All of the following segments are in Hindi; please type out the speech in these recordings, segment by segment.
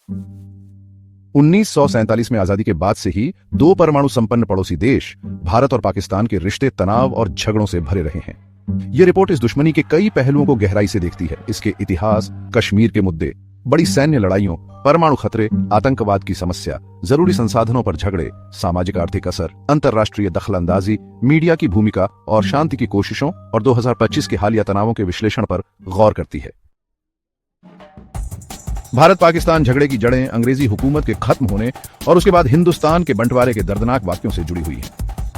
1947 में आजादी के बाद से ही दो परमाणु संपन्न पड़ोसी देश भारत और पाकिस्तान के रिश्ते तनाव और झगड़ों से भरे रहे हैं। यह रिपोर्ट इस दुश्मनी के कई पहलुओं को गहराई से देखती है। इसके इतिहास, कश्मीर के मुद्दे, बड़ी सैन्य लड़ाइयों, परमाणु खतरे, आतंकवाद की समस्या, जरूरी संसाधनों पर झगड़े, सामाजिक आर्थिक असर, अंतर्राष्ट्रीय दखलंदाजी, मीडिया की भूमिका और शांति की कोशिशों और 2025 के हालिया तनावों के विश्लेषण पर गौर करती है। भारत पाकिस्तान झगड़े की जड़ें अंग्रेजी हुकूमत के खत्म होने और उसके बाद हिंदुस्तान के बंटवारे के दर्दनाक वाक्यों से जुड़ी हुई है।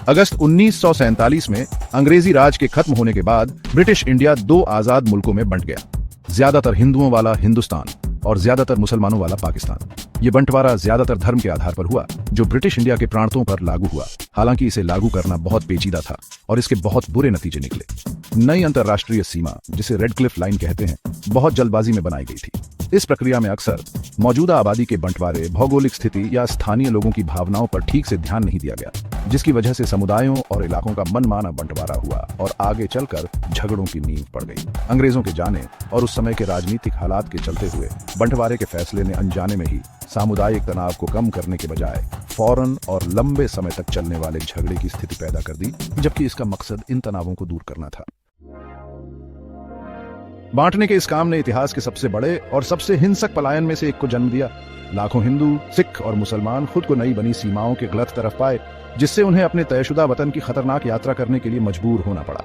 अगस्त 1947 में अंग्रेजी राज के खत्म होने के बाद ब्रिटिश इंडिया दो आजाद मुल्कों में बंट गया, ज्यादातर हिंदुओं वाला हिंदुस्तान और ज्यादातर मुसलमानों वाला पाकिस्तान। ये बंटवारा ज्यादातर धर्म के आधार पर हुआ, जो ब्रिटिश इंडिया के प्रांतों पर लागू हुआ। हालांकि इसे लागू करना बहुत पेचीदा था और इसके बहुत बुरे नतीजे निकले। नई अंतर्राष्ट्रीय सीमा, जिसे रेड क्लिफ लाइन कहते हैं, बहुत जल्दबाजी में बनाई गई थी। इस प्रक्रिया में अक्सर मौजूदा आबादी के बंटवारे, भौगोलिक स्थिति या स्थानीय लोगों की भावनाओं पर ठीक से ध्यान नहीं दिया गया, जिसकी वजह से समुदायों और इलाकों का मनमाना बंटवारा हुआ और आगे चलकर झगड़ों की नींव पड़ गई। अंग्रेजों के जाने और उस समय के राजनीतिक हालात के चलते हुए बंटवारे के फैसले ने अनजाने में ही सामुदायिक तनाव को कम करने के बजाय फौरन और लंबे समय तक चलने वाले झगड़े की स्थिति पैदा कर दी, जबकि इसका मकसद इन तनावों को दूर करना था। बांटने के इस काम ने इतिहास के सबसे बड़े और सबसे हिंसक पलायन में से एक को जन्म दिया। लाखों हिंदू, सिख और मुसलमान खुद को नई बनी सीमाओं के गलत तरफ पाए, जिससे उन्हें अपने तयशुदा वतन की खतरनाक यात्रा करने के लिए मजबूर होना पड़ा।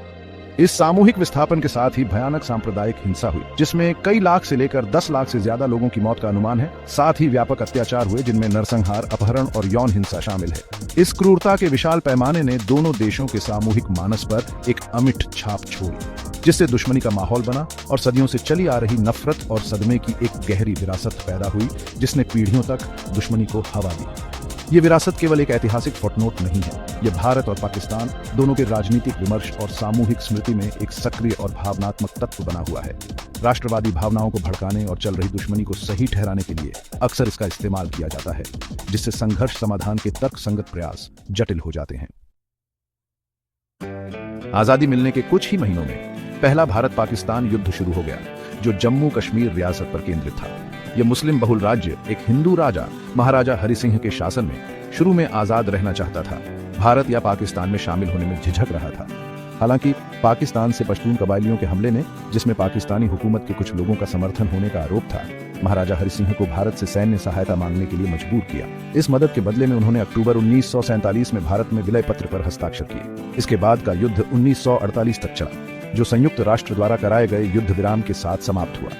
इस सामूहिक विस्थापन के साथ ही भयानक सांप्रदायिक हिंसा हुई, जिसमें कई लाख से लेकर 10 लाख से ज्यादा लोगों की मौत का अनुमान है। साथ ही व्यापक अत्याचार हुए, जिनमें नरसंहार, अपहरण और यौन हिंसा शामिल है। इस क्रूरता के विशाल पैमाने ने दोनों देशों के सामूहिक मानस पर एक अमिट छाप छोड़ी, जिससे दुश्मनी का माहौल बना और सदियों से चली आ रही नफरत और सदमे की एक गहरी विरासत पैदा हुई, जिसने पीढ़ियों तक दुश्मनी को हवा दी। ये विरासत केवल एक ऐतिहासिक फुटनोट नहीं है, ये भारत और पाकिस्तान दोनों के राजनीतिक विमर्श और सामूहिक स्मृति में एक सक्रिय और भावनात्मक तत्व बना हुआ है। राष्ट्रवादी भावनाओं को भड़काने और चल रही दुश्मनी को सही ठहराने के लिए अक्सर इसका इस्तेमाल किया जाता है, जिससे संघर्ष समाधान के तर्कसंगत प्रयास जटिल हो जाते हैं। आजादी मिलने के कुछ ही महीनों में पहला भारत पाकिस्तान युद्ध शुरू हो गया, जो जम्मू कश्मीर रियासत पर केंद्रित था। यह मुस्लिम बहुल राज्य एक हिंदू राजा महाराजा हरि सिंह के शासन में शुरू में आजाद रहना चाहता था। भारत या पाकिस्तान में शामिल होने में झिझक रहा था। हालांकि पाकिस्तान से पश्तून कबायलियों के हमले ने, जिसमें पाकिस्तानी हुकूमत के कुछ लोगों का समर्थन होने का आरोप था, महाराजा हरि सिंह को भारत से सैन्य सहायता मांगने के लिए मजबूर किया। इस मदद के बदले में उन्होंने अक्टूबर 1947 में भारत में विलय पत्र पर हस्ताक्षर किए। इसके बाद का युद्ध 1948 तक चला, जो संयुक्त राष्ट्र द्वारा कराए गए युद्ध विराम के साथ समाप्त हुआ।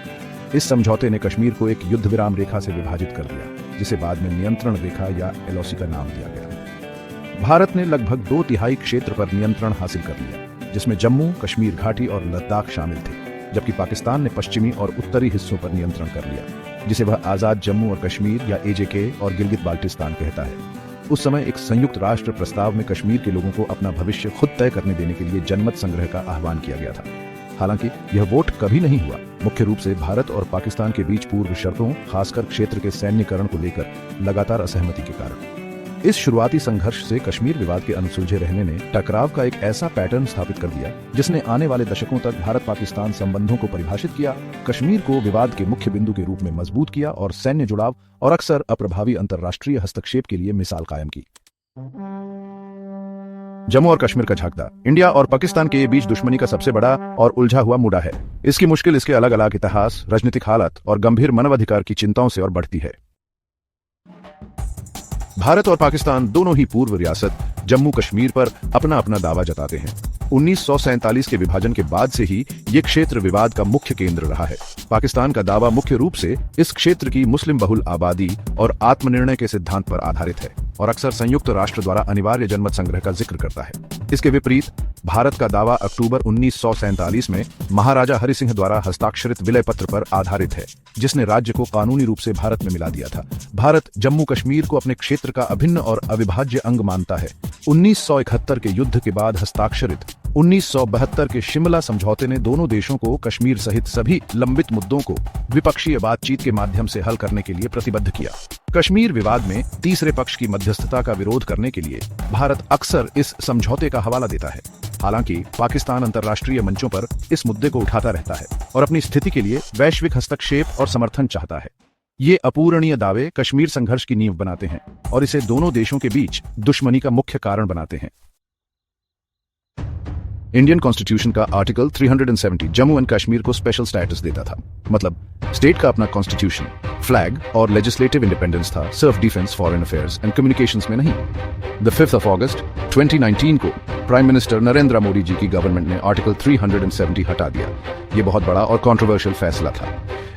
इस समझौते ने कश्मीर को एक युद्ध विराम रेखा से विभाजित कर दिया, जिसे बाद में नियंत्रण रेखा या एलओसी का नाम दिया गया। भारत ने लगभग 2/3 क्षेत्र पर नियंत्रण हासिल कर लिया, जिसमें जम्मू, कश्मीर घाटी और लद्दाख शामिल थे, जबकि पाकिस्तान ने पश्चिमी और उत्तरी हिस्सों पर नियंत्रण कर लिया, जिसे वह आजाद जम्मू और कश्मीर या एजेके और गिलगित बाल्टिस्तान कहता है। उस समय एक संयुक्त राष्ट्र प्रस्ताव में कश्मीर के लोगों को अपना भविष्य खुद तय करने देने के लिए जनमत संग्रह का आह्वान किया गया था। हालांकि यह वोट कभी नहीं हुआ, मुख्य रूप से भारत और पाकिस्तान के बीच पूर्व शर्तों, खासकर क्षेत्र के सैन्यकरण को लेकर लगातार असहमति के कारण। इस शुरुआती संघर्ष से कश्मीर विवाद के अनसुलझे रहने ने टकराव का एक ऐसा पैटर्न स्थापित कर दिया, जिसने आने वाले दशकों तक भारत पाकिस्तान संबंधों को परिभाषित किया, कश्मीर को विवाद के मुख्य बिंदु के रूप में मजबूत किया और सैन्य जुड़ाव और अक्सर अप्रभावी अंतर्राष्ट्रीय हस्तक्षेप के लिए मिसाल कायम की। जम्मू और कश्मीर का झांकता इंडिया और पाकिस्तान के बीच दुश्मनी का सबसे बड़ा और उलझा हुआ मुद्दा है। इसकी मुश्किल इसके अलग अलग इतिहास, राजनीतिक हालत और गंभीर मानवाधिकार की चिंताओं से और बढ़ती है। भारत और पाकिस्तान दोनों ही पूर्व रियासत जम्मू कश्मीर पर अपना अपना दावा जताते हैं। 1947 के विभाजन के बाद से ही ये क्षेत्र विवाद का मुख्य केंद्र रहा है। पाकिस्तान का दावा मुख्य रूप से इस क्षेत्र की मुस्लिम बहुल आबादी और आत्मनिर्णय के सिद्धांत पर आधारित है और अक्सर संयुक्त राष्ट्र द्वारा अनिवार्य जनमत संग्रह का जिक्र करता है। इसके विपरीत भारत का दावा अक्टूबर 1947 में महाराजा हरि सिंह द्वारा हस्ताक्षरित विलय पत्र पर आधारित है, जिसने राज्य को कानूनी रूप से भारत में मिला दिया था। भारत जम्मू कश्मीर को अपने क्षेत्र का अभिन्न और अविभाज्य अंग मानता है। 1971 के युद्ध के बाद हस्ताक्षरित 1972 के शिमला समझौते ने दोनों देशों को कश्मीर सहित सभी लंबित मुद्दों को द्विपक्षीय बातचीत के माध्यम से हल करने के लिए प्रतिबद्ध किया। कश्मीर विवाद में तीसरे पक्ष की मध्यस्थता का विरोध करने के लिए भारत अक्सर इस समझौते का हवाला देता है। हालांकि पाकिस्तान अंतर्राष्ट्रीय मंचों पर इस मुद्दे को उठाता रहता है और अपनी स्थिति के लिए वैश्विक हस्तक्षेप और समर्थन चाहता है। ये अपूरणीय दावे कश्मीर संघर्ष की नींव बनाते हैं और इसे दोनों देशों के बीच दुश्मनी का मुख्य कारण बनाते हैं। इंडियन कॉन्स्टिट्यूशन का आर्टिकल 370 जम्मू एंड कश्मीर को स्पेशल स्टेटस देता था, मतलब स्टेट का अपना कॉन्स्टिट्यूशन, फ्लैग और लेजिस्लेटिव इंडिपेंडेंस था, सिर्फ defence, foreign affairs and communications में नहीं। द 5th of August 2019 को प्राइम मिनिस्टर नरेंद्र मोदी जी की गवर्नमेंट ने आर्टिकल 370 हटा दिया। ये बहुत बड़ा और कंट्रोवर्शियल फैसला था।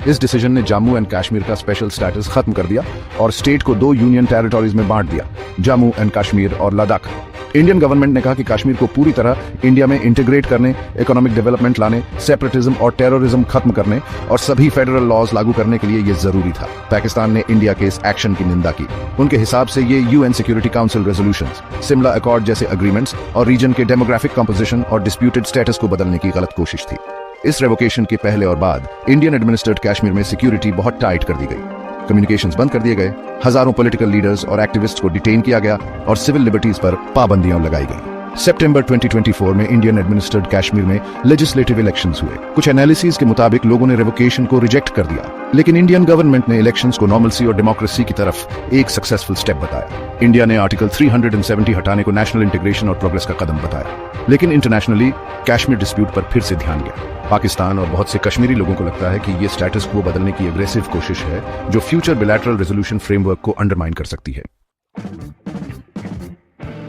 इस डिसीजन ने जम्मू एंड कश्मीर का स्पेशल स्टेटस खत्म कर दिया और स्टेट को 2 यूनियन टेरिटोरीज में बांट दिया, जम्मू एंड कश्मीर और लद्दाख। इंडियन गवर्नमेंट ने कहा कि कश्मीर को पूरी तरह इंडिया में इंटीग्रेट करने, इकोनॉमिक डेवलपमेंट लाने, सेपरेटिज्म और टेररिज्म खत्म करने और सभी फेडरल लॉज लागू करने के लिए यह जरूरी था। पाकिस्तान ने इंडिया के इस एक्शन की निंदा की। उनके हिसाब से ये यूएन सिक्योरिटी काउंसिल रेजोल्यूशंस, सिमला अकॉर्ड जैसे अग्रीमेंट्स और रीजन के डेमोग्राफिक कंपोजिशन और डिस्प्यूटेड स्टेटस को बदलने की गलत कोशिश थी। इस रेवोकेशन के पहले और बाद इंडियन एडमिनिस्ट्रेड कश्मीर में सिक्योरिटी बहुत टाइट कर दी गई। कम्युनिकेशंस बंद कर दिए गए, हजारों पॉलिटिकल लीडर्स और एक्टिविस्ट्स को डिटेन किया गया और सिविल लिबर्टीज पर पाबंदियां लगाई गई। सितंबर 2024 में इंडियन एडमिनिस्ट्रेड कश्मीर में लेजिस्लेटिव इलेक्शंस हुए। कुछ एनालिसिस के मुताबिक लोगों ने रेवोकेशन को रिजेक्ट कर दिया, लेकिन इंडियन गवर्नमेंट ने इलेक्शंस को नॉर्मलसी और डेमोक्रेसी की तरफ एक सक्सेसफुल स्टेप बताया। इंडिया ने आर्टिकल 370 हटाने को नेशनल इंटीग्रेशन और प्रोग्रेस का कदम बताया, लेकिन इंटरनेशनली कश्मीर डिस्प्यूट पर फिर से ध्यान गया। पाकिस्तान और बहुत से कश्मीरी लोगों को लगता है कि ये स्टेटस को बदलने की एग्रेसिव कोशिश है जो फ्यूचर बिलैटरल रेजोल्यूशन फ्रेमवर्क को अंडरमाइन कर सकती है।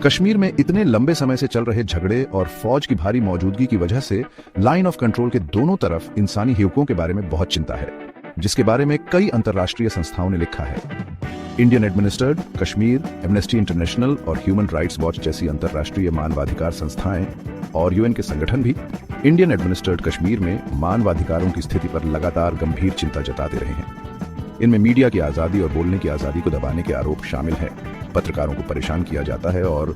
कश्मीर में इतने लंबे समय से चल रहे झगड़े और फौज की भारी मौजूदगी की वजह से लाइन ऑफ कंट्रोल के दोनों तरफ इंसानी हिकूकों के बारे में बहुत चिंता है, जिसके बारे में कई अंतर्राष्ट्रीय संस्थाओं ने लिखा है। Indian administered Kashmir, amnesty international और ह्यूमन राइट्स वॉच जैसी अंतर्राष्ट्रीय मानवाधिकार संस्थाएं और यूएन के संगठन भी इंडियन एडमिनिस्ट्रेड कश्मीर में मानवाधिकारों की स्थिति पर लगातार गंभीर चिंता जताते रहे हैं। इनमें मीडिया की आजादी और बोलने की आजादी को दबाने के आरोप शामिल हैं। पत्रकारों को परेशान किया जाता है और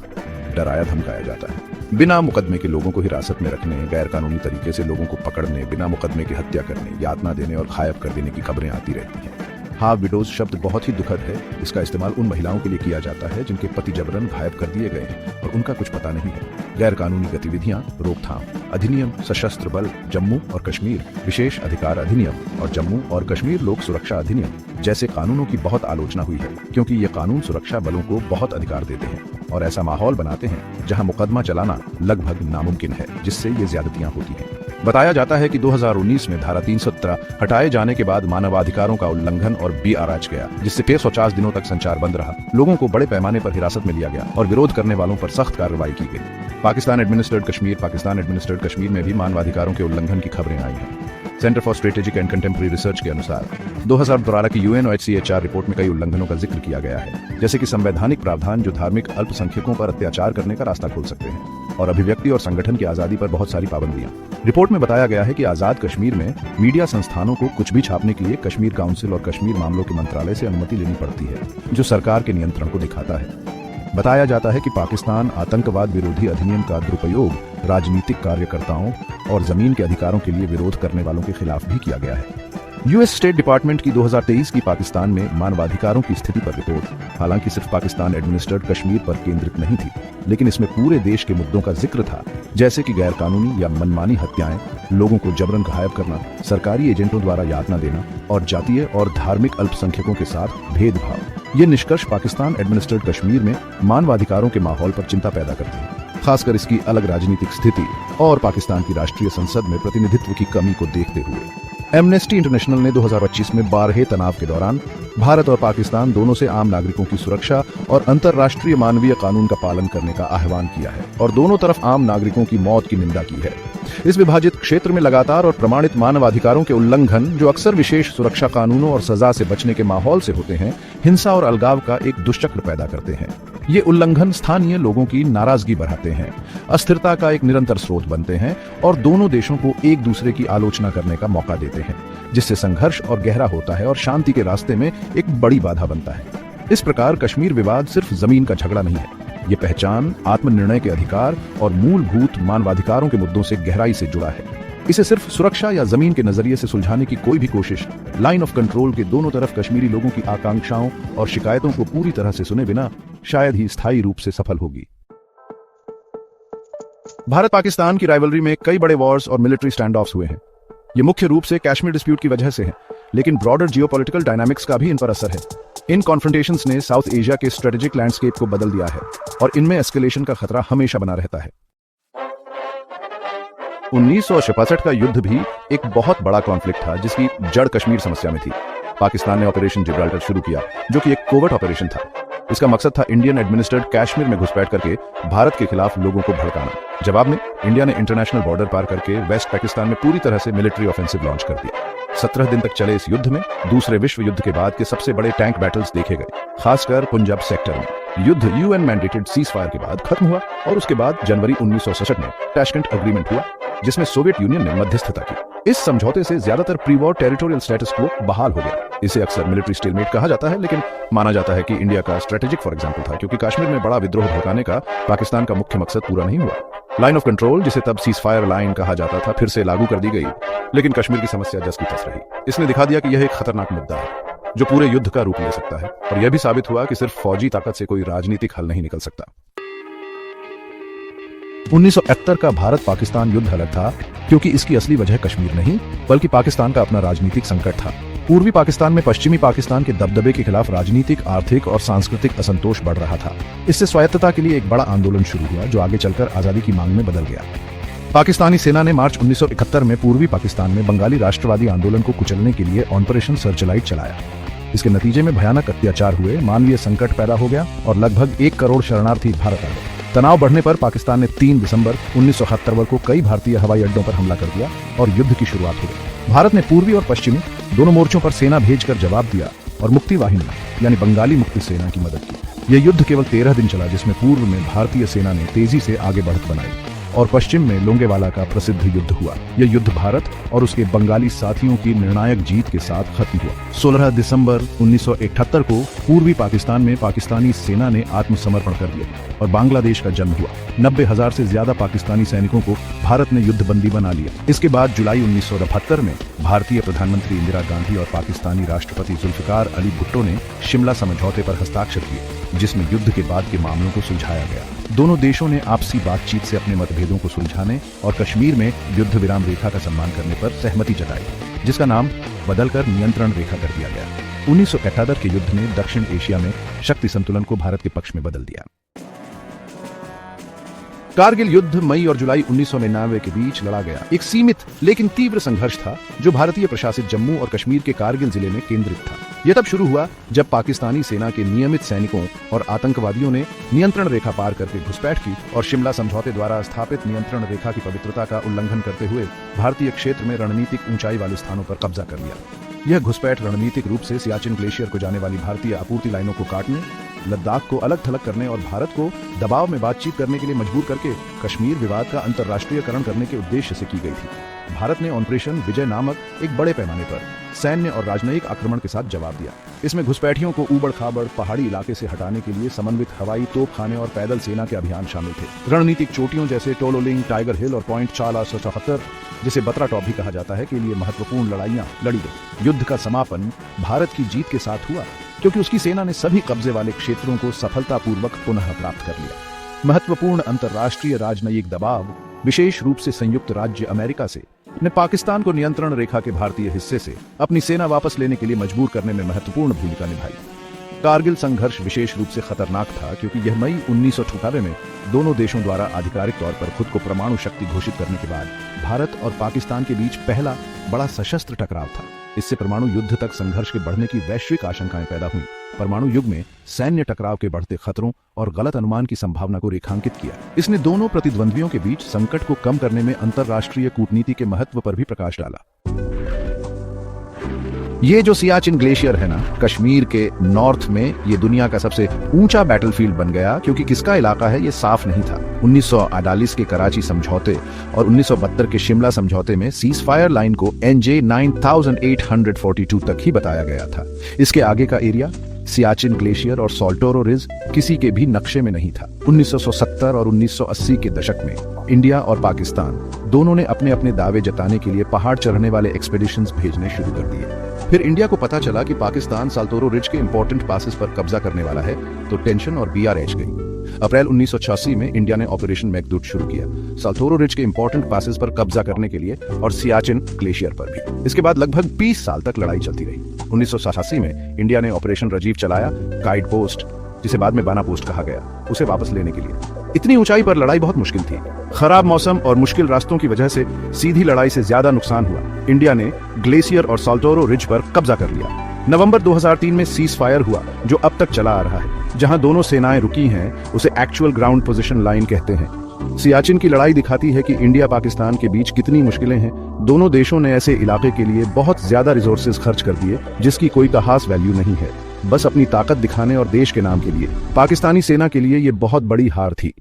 डराया धमकाया जाता है। बिना मुकदमे के लोगों को हिरासत में रखने, गैर कानूनी तरीके से लोगों को पकड़ने, बिना मुकदमे की हत्या करने, यातना देने और गायब कर देने की खबरें आती रहती हैं। हाँ, विडोज शब्द बहुत ही दुखद है। इसका इस्तेमाल उन महिलाओं के लिए किया जाता है जिनके पति जबरन गायब कर दिए गए हैं और उनका कुछ पता नहीं है। गैर कानूनी गतिविधियां, रोकथाम अधिनियम, सशस्त्र बल, जम्मू और कश्मीर विशेष अधिकार अधिनियम और जम्मू और कश्मीर लोक सुरक्षा अधिनियम जैसे कानूनों की बहुत आलोचना हुई है, क्योंकि ये कानून सुरक्षा बलों को बहुत अधिकार देते हैं और ऐसा माहौल बनाते हैं जहां मुकदमा चलाना लगभग नामुमकिन है, जिससे ये ज्यादतियां होती हैं। बताया जाता है कि 2019 में धारा 317 हटाए जाने के बाद मानवाधिकारों का उल्लंघन और बीआरएच गया, जिससे 150 दिनों तक संचार बंद रहा। लोगों को बड़े पैमाने पर हिरासत में लिया गया और विरोध करने वालों पर सख्त कार्रवाई की गई। पाकिस्तान एडमिनिस्ट्रेड कश्मीर में भी मानवाधिकारों के उल्लंघन की खबरें आई हैं। Centre for strategic and contemporary research के अनुसार 2012 की यूएनओएचसीएचआर रिपोर्ट में कई उल्लंघनों का जिक्र किया गया है, जैसे कि संवैधानिक प्रावधान जो धार्मिक अल्पसंख्यकों पर अत्याचार करने का रास्ता खोल सकते हैं और अभिव्यक्ति और संगठन की आजादी पर बहुत सारी पाबंदियां। रिपोर्ट में बताया गया है कि आजाद कश्मीर में मीडिया संस्थानों को कुछ भी छापने के लिए कश्मीर काउंसिल और कश्मीर मामलों के मंत्रालय से अनुमति लेनी पड़ती है, जो सरकार के नियंत्रण को दिखाता है। बताया जाता है कि पाकिस्तान आतंकवाद विरोधी अधिनियम का दुरुपयोग राजनीतिक कार्यकर्ताओं और जमीन के अधिकारों के लिए विरोध करने वालों के खिलाफ भी किया गया है। यूएस स्टेट डिपार्टमेंट की 2023 की पाकिस्तान में मानवाधिकारों की स्थिति पर रिपोर्ट हालांकि सिर्फ पाकिस्तान एडमिनिस्ट्रेड कश्मीर पर केंद्रित नहीं थी, लेकिन इसमें पूरे देश के मुद्दों का जिक्र था, जैसे कि गैर कानूनी या मनमानी हत्याएं, लोगों को जबरन गायब करना, सरकारी एजेंटों द्वारा यातना देना और जातीय और धार्मिक अल्पसंख्यकों के साथ भेदभाव। ये निष्कर्ष पाकिस्तान एडमिनिस्ट्रेड कश्मीर में मानवाधिकारों के माहौल पर चिंता पैदा करते हैं, खासकर इसकी अलग राजनीतिक स्थिति और पाकिस्तान की राष्ट्रीय संसद में प्रतिनिधित्व की कमी को देखते हुए। एमनेस्टी इंटरनेशनल ने 2025 में बारहे तनाव के दौरान भारत और पाकिस्तान दोनों से आम नागरिकों की सुरक्षा और अंतर्राष्ट्रीय मानवीय कानून का पालन करने का आह्वान किया है और दोनों तरफ आम नागरिकों की मौत की निंदा की है। इस विभाजित क्षेत्र में लगातार और प्रमाणित मानवाधिकारों के उल्लंघन, जो अक्सर विशेष सुरक्षा कानूनों और सजा से बचने के माहौल से होते हैं, हिंसा और अलगाव का एक दुष्चक्र पैदा करते हैं। ये उल्लंघन स्थानीय लोगों की नाराजगी बढ़ाते हैं, अस्थिरता का एक निरंतर स्रोत बनते हैं और दोनों देशों को एक दूसरे की आलोचना करने का मौका देते हैं, जिससे संघर्ष और गहरा होता है और शांति के रास्ते में एक बड़ी बाधा बनता है। इस प्रकार कश्मीर विवाद सिर्फ जमीन का झगड़ा नहीं है, ये पहचान, आत्मनिर्णय के अधिकार और मूलभूत मानवाधिकारों के मुद्दों से गहराई से जुड़ा है। इसे सिर्फ सुरक्षा या जमीन के नजरिए से सुलझाने की कोई भी कोशिश लाइन ऑफ कंट्रोल के दोनों तरफ कश्मीरी लोगों की आकांक्षाओं और शिकायतों को पूरी तरह से सुने बिना शायद ही स्थायी रूप से सफल होगी। भारत पाकिस्तान की राइवलरी में कई बड़े वॉर्स और मिलिट्री स्टैंड ऑफ्स हुए हैं। ये मुख्य रूप से कश्मीर डिस्प्यूट की वजह से है। लेकिन ब्रॉडर जियोपॉलिटिकल डायनामिक्स का भी इन पर असर है। इन कॉन्फ्रंटेशंस ने साउथ एशिया के स्ट्रेटेजिक लैंडस्केप को बदल दिया है और इनमें एस्केलेशन का खतरा हमेशा बना रहता है। 1966 का युद्ध भी एक बहुत बड़ा कॉन्फ्लिक्ट था जिसकी जड़ कश्मीर समस्या में थी। पाकिस्तान ने ऑपरेशन जिब्राल्टर शुरू किया जो कि एक कोवर्ट ऑपरेशन था। इसका मकसद था इंडियन एडमिनिस्ट्रेड कश्मीर में घुसपैठ करके भारत के खिलाफ लोगों को भड़काना। जवाब में इंडिया ने इंटरनेशनल बॉर्डर पार करके वेस्ट पाकिस्तान में पूरी तरह से मिलिट्री ऑफेंसिव लॉन्च कर दिया। 17 दिन तक चले इस युद्ध में दूसरे विश्व युद्ध के बाद के सबसे बड़े टैंक बैटल्स देखे गए, खासकर पंजाब सेक्टर में। युद्ध यूएन मैंडेटेड सीज फायर के बाद खत्म हुआ और उसके बाद जनवरी 1967 में टैशकेंट एग्रीमेंट हुआ जिसमें सोवियत यूनियन ने मध्यस्थता की। इस समझौते से ज्यादातर प्री वॉर टेरिटोरियल स्टेटस को बहाल हो गया। इसे अक्सर मिलिट्री स्टेलमेट कहा जाता है, लेकिन माना जाता है कि इंडिया का स्ट्रेटेजिक फॉर एग्जांपल था, क्योंकि कश्मीर में बड़ा विद्रोह भड़काने का पाकिस्तान का मुख्य मकसद पूरा नहीं हुआ। लाइन ऑफ कंट्रोल, जिसे तब सीज फायर लाइन कहा जाता था, फिर से लागू कर दी गई, लेकिन कश्मीर की समस्या जस की तस रही। इसने दिखा दिया कि यह एक खतरनाक मुद्दा है जो पूरे युद्ध का रूप ले सकता है, और यह भी साबित हुआ कि सिर्फ फौजी ताकत से कोई राजनीतिक हल नहीं निकल सकता। 1971 का भारत पाकिस्तान युद्ध अलग था क्योंकि इसकी असली वजह कश्मीर नहीं बल्कि पाकिस्तान का अपना राजनीतिक संकट था। पूर्वी पाकिस्तान में पश्चिमी पाकिस्तान के दबदबे के खिलाफ राजनीतिक, आर्थिक और सांस्कृतिक असंतोष बढ़ रहा था। इससे स्वायत्तता के लिए एक बड़ा आंदोलन शुरू हुआ जो आगे चलकर आजादी की मांग में बदल गया। पाकिस्तानी सेना ने मार्च 1971 में पूर्वी पाकिस्तान में बंगाली राष्ट्रवादी आंदोलन को कुचलने के लिए ऑपरेशन सर्चलाइट चलाया। इसके नतीजे में भयानक अत्याचार हुए, मानवीय संकट पैदा हो गया और लगभग 1 करोड़ शरणार्थी भारत आ गए। तनाव बढ़ने पर पाकिस्तान ने 3 दिसंबर 1971 को कई भारतीय हवाई अड्डों पर हमला कर दिया और युद्ध की शुरुआत हो गई। भारत ने पूर्वी और पश्चिमी दोनों मोर्चों पर सेना भेजकर जवाब दिया और मुक्ति वाहिनी यानी बंगाली मुक्ति सेना की मदद की। यह युद्ध केवल 13 दिन चला, जिसमें पूर्व में भारतीय सेना ने तेजी से आगे बढ़त बनाई और पश्चिम में लोंगेवाला का प्रसिद्ध युद्ध हुआ। यह युद्ध भारत और उसके बंगाली साथियों की निर्णायक जीत के साथ खत्म हुआ। 16 दिसंबर 1978 को पूर्वी पाकिस्तान में पाकिस्तानी सेना ने आत्मसमर्पण कर दिया और बांग्लादेश का जन्म हुआ। 90,000 से ज्यादा पाकिस्तानी सैनिकों को भारत ने युद्धबंदी बना लिया। इसके बाद जुलाई 1972 में भारतीय प्रधानमंत्री इंदिरा गांधी और पाकिस्तानी राष्ट्रपति जुल्फिकार अली भुट्टो ने शिमला समझौते पर हस्ताक्षर किए, जिसमें युद्ध के बाद के मामलों को सुलझाया गया। दोनों देशों ने आपसी बातचीत से अपने मतभेदों को सुलझाने और कश्मीर में युद्ध विराम रेखा का सम्मान करने पर सहमति जताई, जिसका नाम बदलकर नियंत्रण रेखा कर दिया गया। 1971 के युद्ध ने दक्षिण एशिया में शक्ति संतुलन को भारत के पक्ष में बदल दिया। कारगिल युद्ध मई और जुलाई 1999 के बीच लड़ा गया एक सीमित लेकिन तीव्र संघर्ष था जो भारतीय प्रशासित जम्मू और कश्मीर के कारगिल जिले में केंद्रित था। यह तब शुरू हुआ जब पाकिस्तानी सेना के नियमित सैनिकों और आतंकवादियों ने नियंत्रण रेखा पार करके घुसपैठ की और शिमला समझौते द्वारा स्थापित नियंत्रण रेखा की पवित्रता का उल्लंघन करते हुए भारतीय क्षेत्र में रणनीतिक ऊंचाई वाले स्थानों पर कब्जा कर लिया। यह घुसपैठ रणनीतिक रूप से सियाचिन ग्लेशियर को जाने वाली भारतीय आपूर्ति लाइनों को काटने, लद्दाख को अलग थलग करने और भारत को दबाव में बातचीत करने के लिए मजबूर करके कश्मीर विवाद का अंतर्राष्ट्रीयकरण करने के उद्देश्य से की गई थी। भारत ने ऑपरेशन विजय नामक एक बड़े पैमाने पर सैन्य और राजनयिक आक्रमण के साथ जवाब दिया। इसमें घुसपैठियों को ऊबड़ खाबड़ पहाड़ी इलाके से हटाने के लिए समन्वित हवाई, तोपखाने और पैदल सेना के अभियान शामिल थे। रणनीतिक चोटियों जैसे टोलोलिंग, टाइगर हिल और पॉइंट 474, जिसे बत्रा टॉप भी कहा जाता है, के लिए महत्वपूर्ण लड़ाइयां लड़ी गई। युद्ध का समापन भारत की जीत के साथ हुआ क्योंकि उसकी सेना ने सभी कब्जे वाले क्षेत्रों को सफलतापूर्वक पुनः प्राप्त कर लिया। महत्वपूर्ण अंतर्राष्ट्रीय राजनयिक दबाव, विशेष रूप से संयुक्त राज्य अमेरिका से, ने पाकिस्तान को नियंत्रण रेखा के भारतीय हिस्से से अपनी सेना वापस लेने के लिए मजबूर करने में महत्वपूर्ण भूमिका निभाई। कारगिल संघर्ष विशेष रूप से खतरनाक था क्योंकि यह मई 1998 में दोनों देशों द्वारा आधिकारिक तौर पर खुद को परमाणु शक्ति घोषित करने के बाद भारत और पाकिस्तान के बीच पहला बड़ा सशस्त्र टकराव था। इससे परमाणु युद्ध तक संघर्ष के बढ़ने की वैश्विक आशंकाएं पैदा हुई। परमाणु युग में सैन्य टकराव के बढ़ते खतरों और गलत अनुमान की संभावना को रेखांकित किया। इसने दोनों प्रतिद्वंद्वियों के बीच संकट को कम करने में अंतर्राष्ट्रीय कूटनीति के महत्व पर भी प्रकाश डाला। ये जो सियाचिन ग्लेशियर है ना, कश्मीर के नॉर्थ में, ये दुनिया का सबसे ऊंचा बैटलफील्ड बन गया क्योंकि किसका इलाका है ये साफ नहीं था। 1948 के कराची समझौते और 1972 के शिमला समझौते में सीज फायर लाइन को NJ 9842 तक ही बताया गया था। इसके आगे का एरिया, सियाचिन ग्लेशियर और सॉल्टोरो रिज किसी के भी नक्शे में नहीं था। 1970 और 1980 के दशक में इंडिया और पाकिस्तान दोनों ने अपने अपने दावे जताने के लिए पहाड़ चढ़ने वाले एक्सपेडिशंस भेजने शुरू कर दिए। फिर इंडिया को पता चला कि पाकिस्तान साल्टोरो रिज के इंपॉर्टेंट पासेस पर कब्जा करने वाला है, तो टेंशन और BRH गई। अप्रैल 1986 में इंडिया ने ऑपरेशन मेघदूत शुरू किया, साल्तोरो रिज के इंपॉर्टेंट पासेस पर कब्जा करने के लिए और सियाचिन ग्लेशियर पर भी। इसके बाद लगभग 20 साल तक लड़ाई चलती रही। 1987 में इंडिया ने ऑपरेशन राजीव चलाया, काइड पोस्ट, जिसे बाद में बाना पोस्ट कहा गया, उसे वापस लेने के लिए। इतनी ऊंचाई पर लड़ाई बहुत मुश्किल थी। खराब मौसम और मुश्किल रास्तों की वजह से सीधी लड़ाई से ज्यादा नुकसान हुआ। इंडिया ने ग्लेशियर और साल्तोरो रिज पर कब्जा कर लिया। नवंबर 2003 में सीज फायर हुआ, जो अब तक चला आ रहा है। जहां दोनों सेनाएं रुकी हैं, उसे एक्चुअल ग्राउंड पोजीशन लाइन कहते हैं। सियाचिन की लड़ाई दिखाती है कि इंडिया पाकिस्तान के बीच कितनी मुश्किलें हैं। दोनों देशों ने ऐसे इलाके के लिए बहुत ज्यादा रिसोर्सेज खर्च कर दिए, जिसकी कोई खास वैल्यू नहीं है, बस अपनी ताकत दिखाने और देश के नाम के लिए। पाकिस्तानी सेना के लिए ये बहुत बड़ी हार थी।